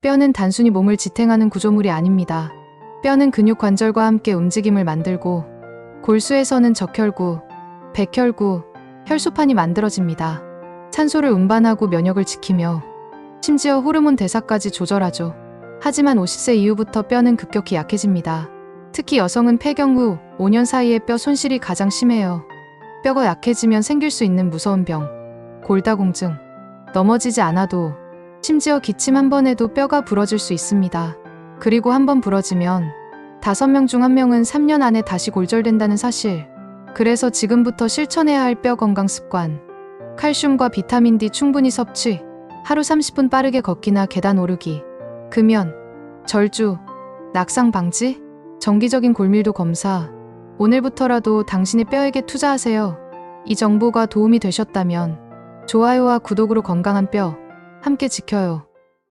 뼈는 단순히 몸을 지탱하는 구조물이 아닙니다. 뼈는 근육 관절과 함께 움직임을 만들고 골수에서는 적혈구, 백혈구, 혈소판이 만들어집니다. 산소를 운반하고 면역을 지키며 심지어 호르몬 대사까지 조절하죠. 하지만 50세 이후부터 뼈는 급격히 약해집니다. 특히 여성은 폐경 후 5년 사이에 뼈 손실이 가장 심해요. 뼈가 약해지면 생길 수 있는 무서운 병, 골다공증, 넘어지지 않아도 심지어 기침 한 번에도 뼈가 부러질 수 있습니다. 그리고 한 번 부러지면 5명 중 1명은 3년 안에 다시 골절된다는 사실. 그래서 지금부터 실천해야 할 뼈 건강 습관. 칼슘과 비타민 D 충분히 섭취, 하루 30분 빠르게 걷기나 계단 오르기, 금연, 절주, 낙상 방지, 정기적인 골밀도 검사. 오늘부터라도 당신의 뼈에게 투자하세요. 이 정보가 도움이 되셨다면 좋아요와 구독으로 건강한 뼈 함께 지켜요.